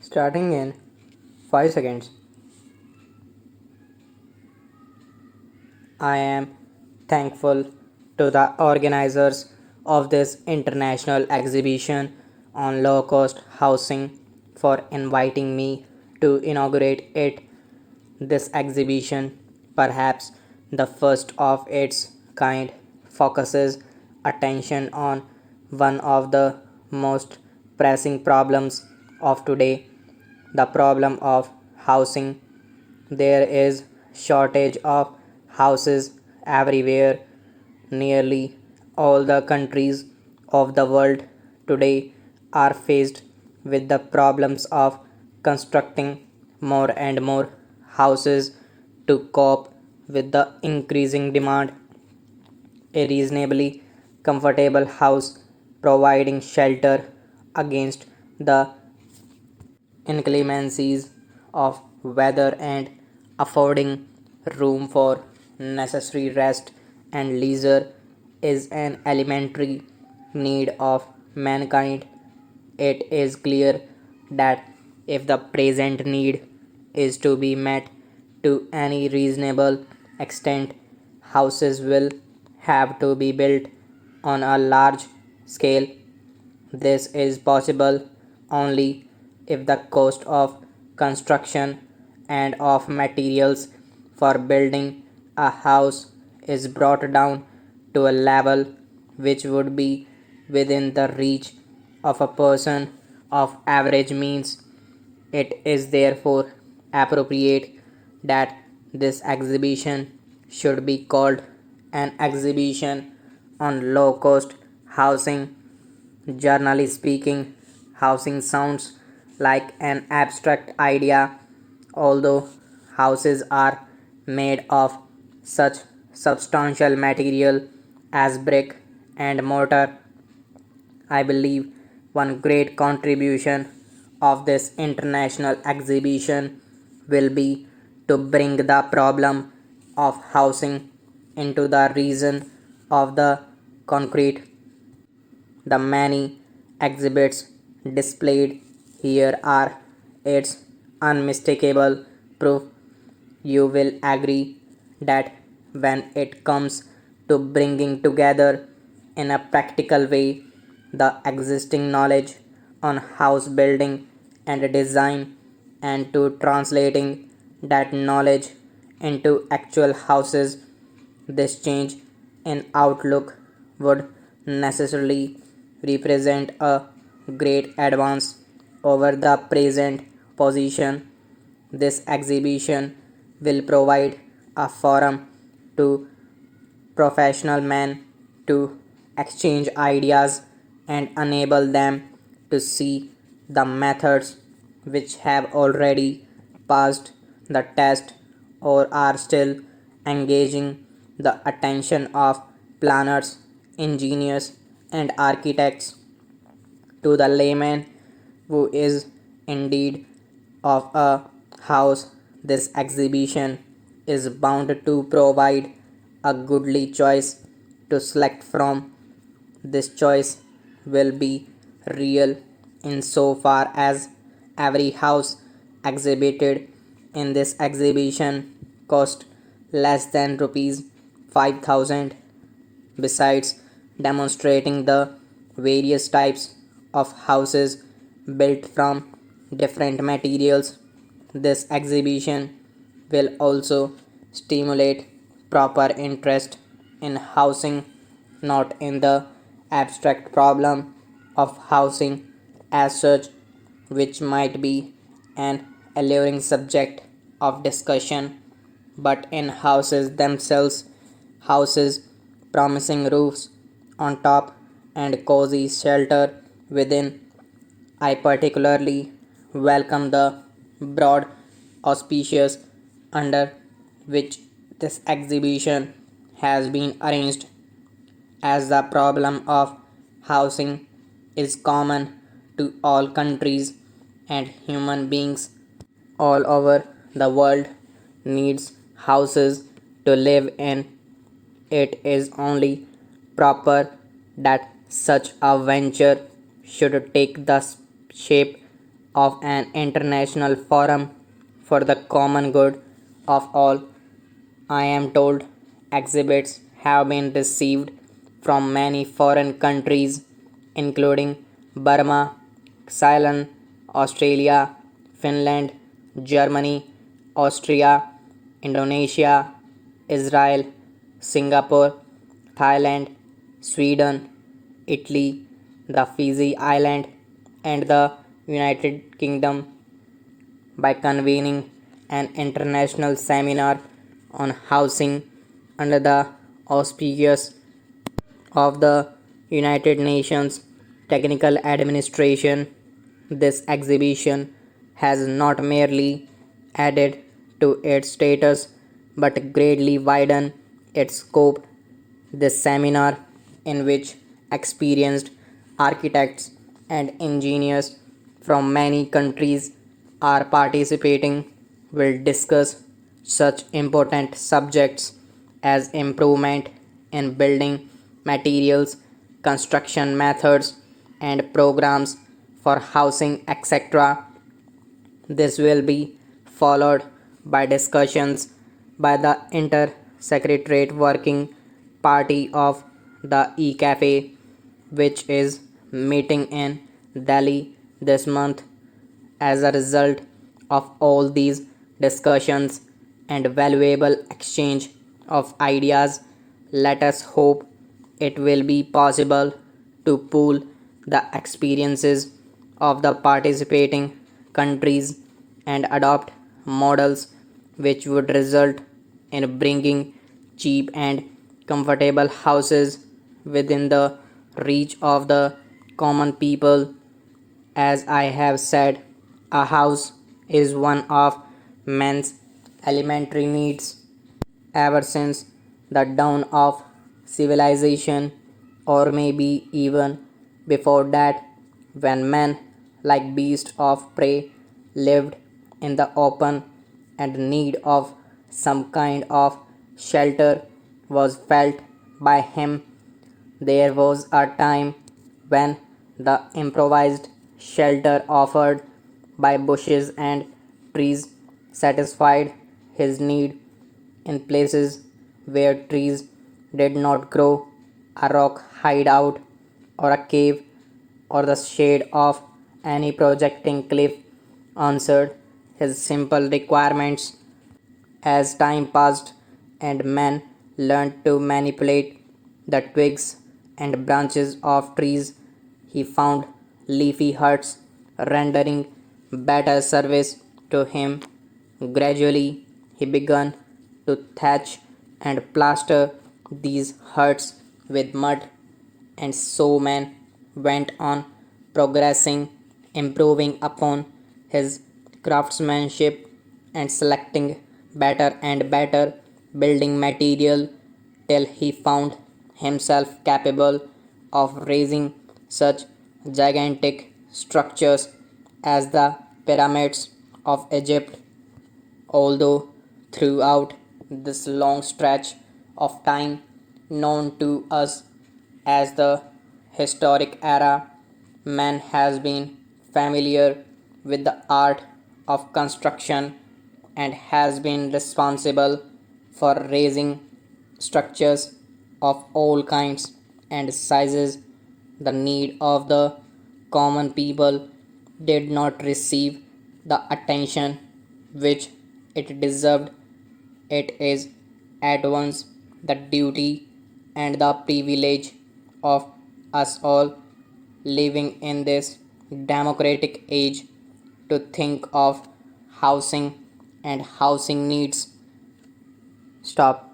Starting in 5 seconds. I am thankful to the organizers of this international exhibition on low cost housing for inviting me to inaugurate it. This exhibition, perhaps the first of its kind, focuses attention on one of the most pressing problems of today, the problem of housing. There is shortage of houses everywhere. Nearly all the countries of the world today are faced with the problems of constructing more and more houses to cope with the increasing demand. A reasonably comfortable house providing shelter against the inclemencies of weather and affording room for necessary rest and leisure is an elementary need of mankind. It is clear that if the present need is to be met to any reasonable extent, houses will have to be built on a large scale. This is possible only if the cost of construction and of materials for building a house is brought down to a level which would be within the reach of a person of average means. It is therefore appropriate that this exhibition should be called an exhibition on low cost housing. Generally speaking, housing sounds like an abstract idea, although houses are made of such substantial material as brick and mortar. I believe one great contribution of this international exhibition will be to bring the problem of housing into the region of the concrete. The many exhibits displayed here are its unmistakable proof. You will agree that when it comes to bringing together in a practical way the existing knowledge on house building and design and to translating that knowledge into actual houses, this change in outlook would necessarily represent a great advance over the present position. This exhibition will provide a forum to professional men to exchange ideas and enable them to see the methods which have already passed the test or are still engaging the attention of planners, engineers, and architects. To the layman who is indeed of a house, this exhibition is bound to provide a goodly choice to select from. This choice will be real in so far as every house exhibited in this exhibition cost less than rupees 5,000. Besides demonstrating the various types of houses built from different materials, this exhibition will also stimulate proper interest in housing, not in the abstract problem of housing as such, which might be an alluring subject of discussion, but in houses themselves, houses promising roofs on top and cozy shelter within. I particularly welcome the broad auspicious under which this exhibition has been arranged, as the problem of housing is common to all countries and human beings all over the world needs houses to live in. It is only proper that such a venture should take the shape of an international forum for the common good of all. I am told exhibits have been received from many foreign countries, including Burma, Ceylon, Australia, Finland, Germany, Austria, Indonesia, Israel, Singapore, Thailand, Sweden, Italy, the Fiji Island, and the United Kingdom by convening an international seminar on housing under the auspices of the United Nations Technical Administration. This exhibition has not merely added to its status but greatly widened its scope. This seminar, in which experienced architects and engineers from many countries are participating, will discuss such important subjects as improvement in building materials, construction methods, and programs for housing, etc. This will be followed by discussions by the Inter-Secretariat Working Party of the E-Cafe, which is meeting in Delhi this month. As a result of all these discussions and valuable exchange of ideas, let us hope it will be possible to pool the experiences of the participating countries and adopt models which would result in bringing cheap and comfortable houses within the reach of the common people. As I have said, a house is one of man's elementary needs ever since the dawn of civilization, or maybe even before that, when men, like beasts of prey, lived in the open and need of some kind of shelter was felt by him. There was a time when the improvised shelter offered by bushes and trees satisfied his need. In places where trees did not grow, a rock hideout or a cave or the shade of any projecting cliff answered his simple requirements. As time passed and men learned to manipulate the twigs and branches of trees, he found leafy huts rendering better service to him. Gradually, he began to thatch and plaster these huts with mud, and so man went on progressing, improving upon his craftsmanship and selecting better and better building material till he found himself capable of raising such gigantic structures as the pyramids of Egypt. Although throughout this long stretch of time known to us as the historic era, man has been familiar with the art of construction and has been responsible for raising structures of all kinds and sizes. The need of the common people did not receive the attention which it deserved. It is at once the duty and the privilege of us all living in this democratic age to think of housing and housing needs. Stop.